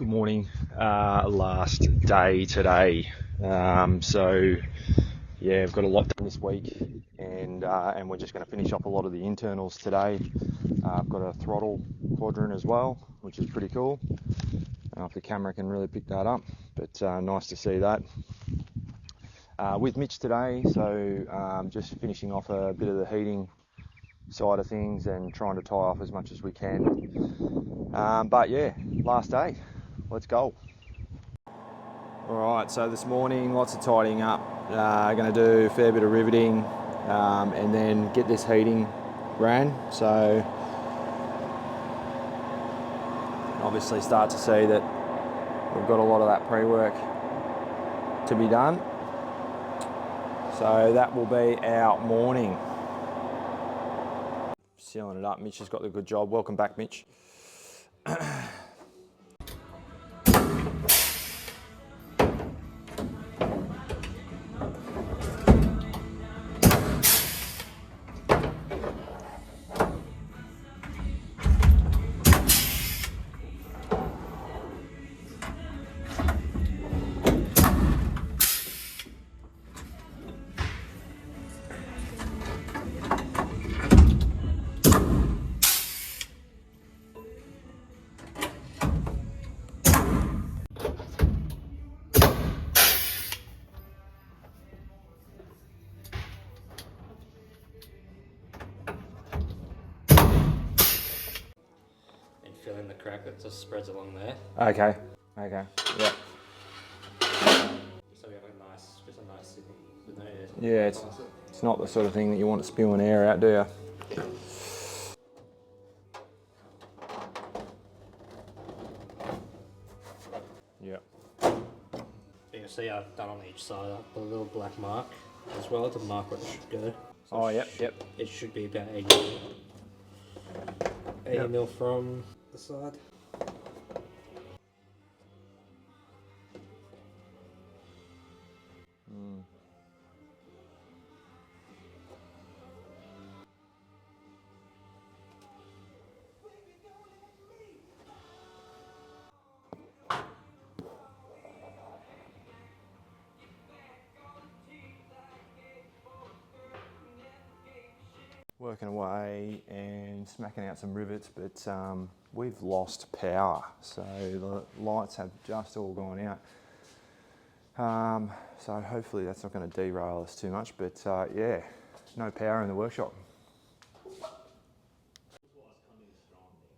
Good morning. Last day today. So yeah, we've got a lot done this week, and we're just going to finish off a lot of the internals today. I've got a throttle quadrant as well, which is pretty cool. I don't know if the camera can really pick that up, but nice to see that. With Mitch today, so just finishing off a bit of the heating side of things and trying to tie off as much as we can. But yeah, last day. Let's go. Alright, so this morning, lots of tidying up. Going to do a fair bit of riveting and then get this heating ran. So obviously start to see that we've got a lot of that pre-work to be done. So that will be our morning. Sealing it up. Mitch has got the good job. Welcome back, Mitch. Fill in the crack that just spreads along there. Okay, yeah. So we have just a nice signal with no air. Yeah, it's not the sort of thing that you want to spewing air out, do you? Yep. You can see I've done on each side, I've put a little black mark as well to mark where it should go. So Oh, yep. It should be about 80 mil from the side. Working away and smacking out some rivets, but we've lost power, so the lights have just all gone out. So hopefully that's not going to derail us too much, but yeah, no power in the workshop.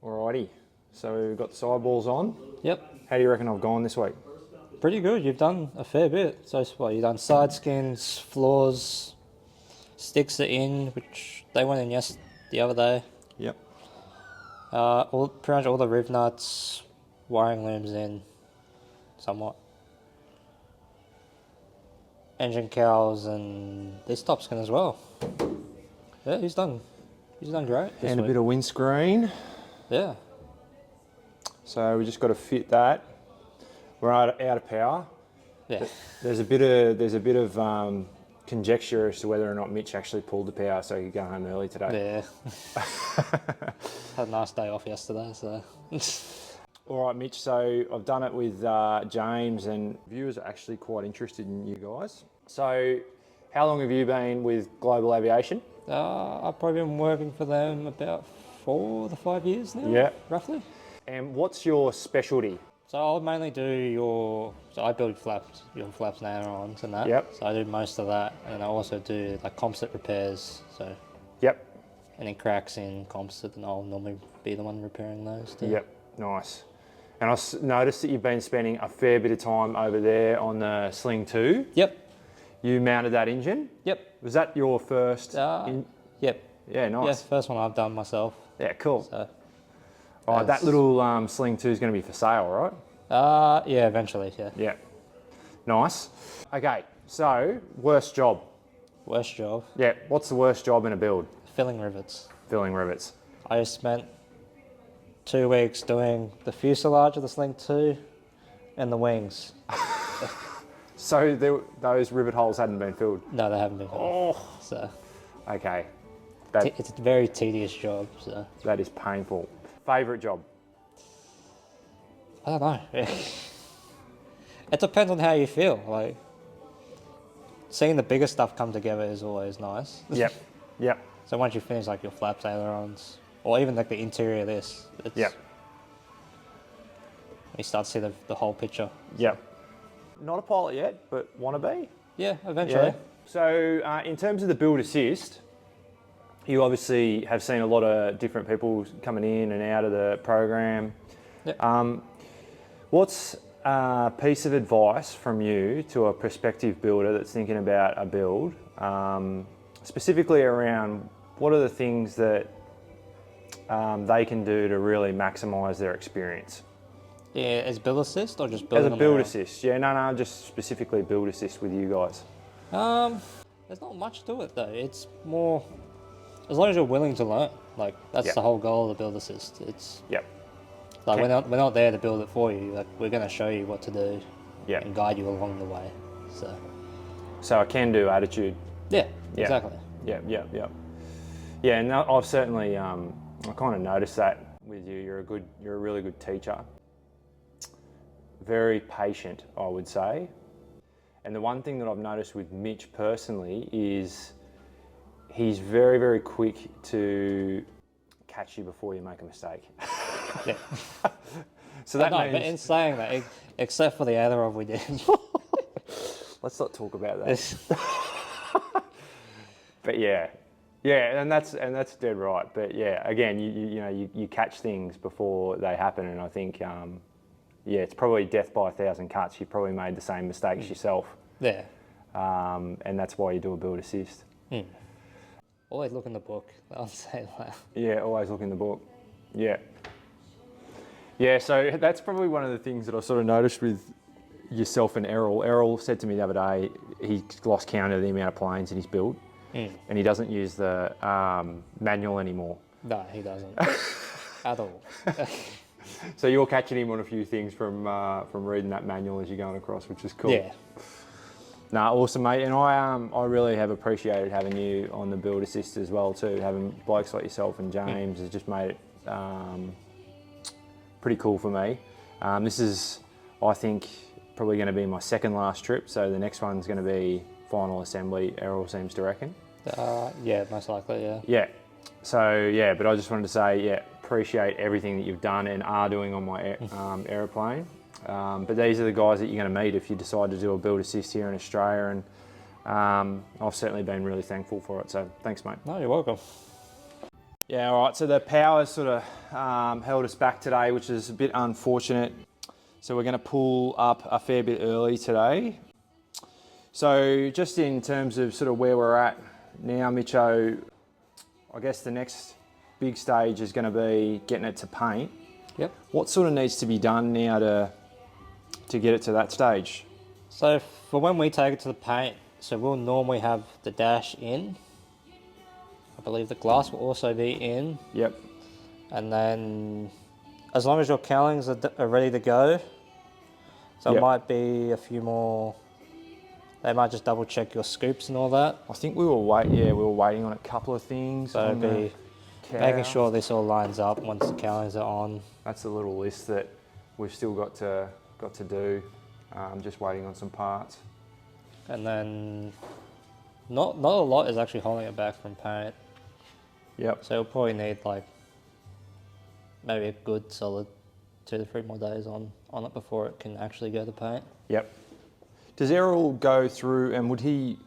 Alrighty, so we've got the sidewalls on. Yep. How do you reckon I've gone this week? Pretty good, you've done a fair bit. So what, you've done side skins, floors, sticks are in, which they went in the other day. Yep. Pretty much all the riv nuts, wiring looms in, somewhat. Engine cowls and this top skin as well. Yeah, he's done great. And a bit of windscreen. Yeah. So we just got to fit that. We're out of power. Yeah. There's a bit of conjecture as to whether or not Mitch actually pulled the power so he could go home early today. Yeah. Had a nice day off yesterday, so. All right, Mitch, so I've done it with James, and viewers are actually quite interested in you guys. So how long have you been with Global Aviation? I've probably been working for them about 4 to 5 years now, Yeah. roughly. And what's your specialty? So I'll mainly do so I build your flaps and ailerons and that. Yep. So I do most of that, and I also do like composite repairs, so. Yep. Any cracks in composite, and I'll normally be the one repairing those too. Yep, nice. And I noticed that you've been spending a fair bit of time over there on the Sling 2. Yep. You mounted that engine? Yep. Was that your first? Yep. Yeah, nice. Yeah, first one I've done myself. Yeah, cool. So, all right, that little Sling 2 is going to be for sale, right? yeah, eventually, yeah. Yeah. Nice. Okay, so worst job. Worst job? Yeah, what's the worst job in a build? Filling rivets. Filling rivets. I spent 2 weeks doing the fuselage of the Sling 2 and the wings. So those rivet holes hadn't been filled? No, they haven't been filled. Oh. So. Okay. It's a very tedious job. So. That is painful. Favourite job? I don't know. It depends on how you feel. Like, seeing the bigger stuff come together is always nice. Yep. Yep. So once you finish like your flaps, ailerons, or even like the interior of this, it's, Yep. you start to see the whole picture. Yep. Not a pilot yet, but want to be. Yeah, eventually. Yeah. So in terms of the build assist, you obviously have seen a lot of different people coming in and out of the program. Yep. What's a piece of advice from you to a prospective builder that's thinking about a build, specifically around what are the things that they can do to really maximise their experience? Yeah, as build assist or just building As a on build their own? assist, yeah, no, just specifically build assist with you guys. There's not much to it though. It's more, as long as you're willing to learn. Like, that's Yep. the whole goal of the build assist. It's Yep. like Okay. we're not there to build it for you. Like, we're going to show you what to do Yep. and guide you along the way. So a can-do attitude. Yeah, Yeah. exactly. Yep. Yeah, and I've certainly, I kind of noticed that with you. You're a really good teacher. Very patient, I would say. And the one thing that I've noticed with Mitch personally is he's very, very quick to catch you before you make a mistake. Yeah. So that But means... in saying that, except for the aileron we did. Let's not talk about that. But yeah, and that's dead right. But yeah, again, you catch things before they happen, and I think it's probably death by 1,000 cuts. You probably made the same mistakes yourself. Yeah. And that's why you do a build assist. Always look in the book. I'll say that. Yeah, always look in the book. Yeah. Yeah, so that's probably one of the things that I sort of noticed with yourself and Errol. Errol said to me the other day he lost count of the amount of planes in his build, and he doesn't use the manual anymore. No, he doesn't. At all. So you're catching him on a few things from reading that manual as you're going across, which is cool. Yeah. No, awesome, mate. And I really have appreciated having you on the build assist as well too. Having blokes like yourself and James has just made it pretty cool for me. This is, I think, probably going to be my second last trip. So the next one's going to be final assembly. Errol seems to reckon. Yeah, most likely. Yeah. Yeah. So yeah, but I just wanted to say, appreciate everything that you've done and are doing on my aeroplane. But these are the guys that you're going to meet if you decide to do a build assist here in Australia, and I've certainly been really thankful for it. So thanks, mate. No, you're welcome. Yeah, all right. So the power sort of held us back today, which is a bit unfortunate. So we're going to pull up a fair bit early today. So just in terms of sort of where we're at now, Mitcho, I guess the next big stage is going to be getting it to paint. Yep. What sort of needs to be done now to get it to that stage? So for when we take it to the paint, so we'll normally have the dash in. I believe the glass will also be in. Yep. And then as long as your cowlings are ready to go, so Yep. it might be a few more, they might just double check your scoops and all that. I think we were waiting on a couple of things. So it'd be making sure this all lines up once the cowlings are on. That's a little list that we've still got to do. Just waiting on some parts. And then not a lot is actually holding it back from paint. Yep. So you'll probably need like maybe a good solid 2 to 3 more days on it before it can actually go to paint. Yep. Does Errol go through, and would he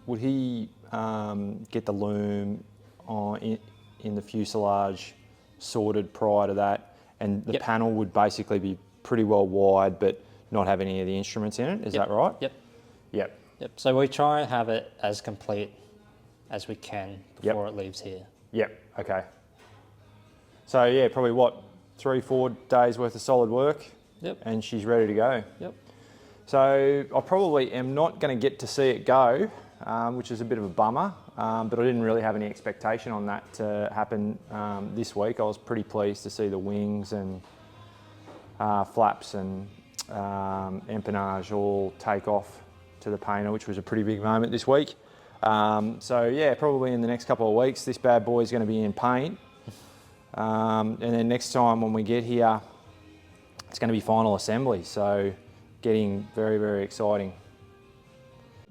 get the loom in the fuselage sorted prior to that, and the Yep. panel would basically be pretty well wide but not have any of the instruments in it? Is Yep. that right? Yep. Yep. Yep. So we try and have it as complete as we can before it leaves here. Yep. Okay. So yeah, probably 3-4 days worth of solid work. Yep. And she's ready to go. Yep. So I probably am not going to get to see it go, which is a bit of a bummer, but I didn't really have any expectation on that to happen this week. I was pretty pleased to see the wings and flaps and empennage all take off to the painter, which was a pretty big moment this week. So yeah, probably in the next couple of weeks, this bad boy is going to be in paint. And then next time when we get here it's going to be final assembly. So getting very, very exciting.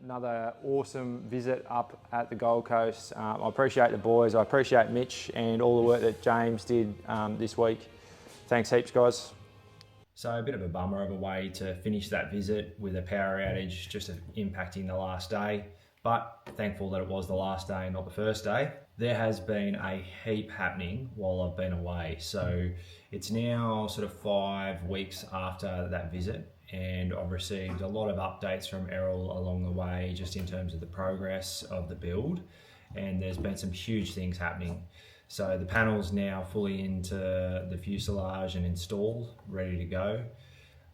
Another awesome visit up at the Gold Coast. I appreciate the boys, I appreciate Mitch and all the work that James did this week. Thanks heaps, guys. So a bit of a bummer of a way to finish that visit with a power outage just impacting the last day, but thankful that it was the last day, not the first day. There has been a heap happening while I've been away. So it's now sort of 5 weeks after that visit, and I've received a lot of updates from Errol along the way just in terms of the progress of the build, and there's been some huge things happening. So the panel's now fully into the fuselage and installed, ready to go.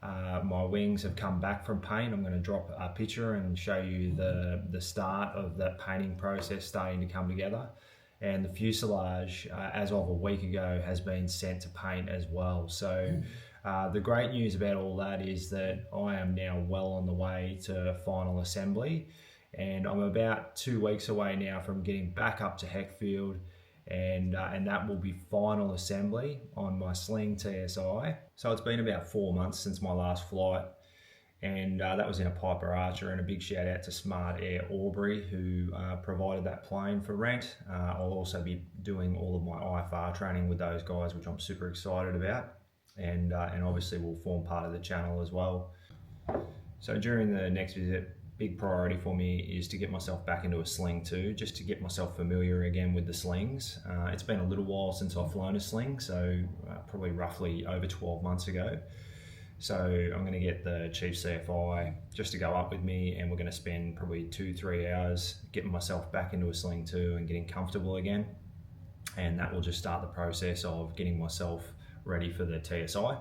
My wings have come back from paint. I'm going to drop a picture and show you the start of that painting process starting to come together. And the fuselage, as of a week ago, has been sent to paint as well. So the great news about all that is that I am now well on the way to final assembly, and I'm about 2 weeks away now from getting back up to Heckfield, and that will be final assembly on my Sling TSi. So it's been about 4 months since my last flight, and that was in a Piper Archer, and a big shout out to Smart Air Albury who provided that plane for rent. I'll also be doing all of my IFR training with those guys, which I'm super excited about, and obviously will form part of the channel as well. So during the next visit, big priority for me is to get myself back into a Sling too, just to get myself familiar again with the slings. It's been a little while since I've flown a Sling, so probably roughly over 12 months ago. So I'm going to get the Chief CFI just to go up with me, and we're going to spend probably 2-3 hours getting myself back into a Sling too and getting comfortable again. And that will just start the process of getting myself ready for the TSI.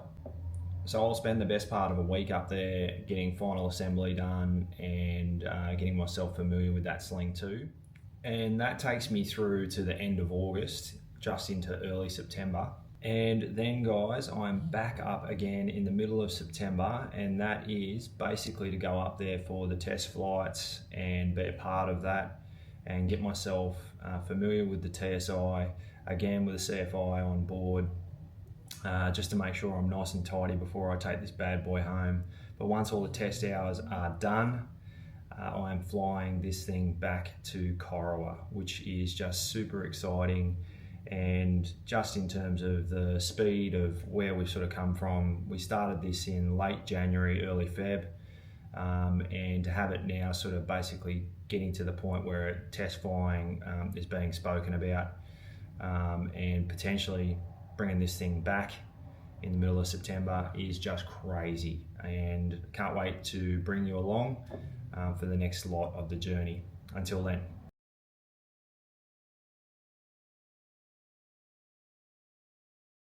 So I'll spend the best part of a week up there getting final assembly done and getting myself familiar with that Sling too. And that takes me through to the end of August, just into early September. And then guys, I'm back up again in the middle of September, and that is basically to go up there for the test flights and be a part of that and get myself familiar with the TSI, again with the CFI on board, just to make sure I'm nice and tidy before I take this bad boy home. But once all the test hours are done, I am flying this thing back to Corowa, which is just super exciting. And just in terms of the speed of where we've sort of come from, we started this in late January, early Feb, and to have it now sort of basically getting to the point where test flying is being spoken about, and potentially bringing this thing back in the middle of September is just crazy, and can't wait to bring you along for the next lot of the journey. Until then.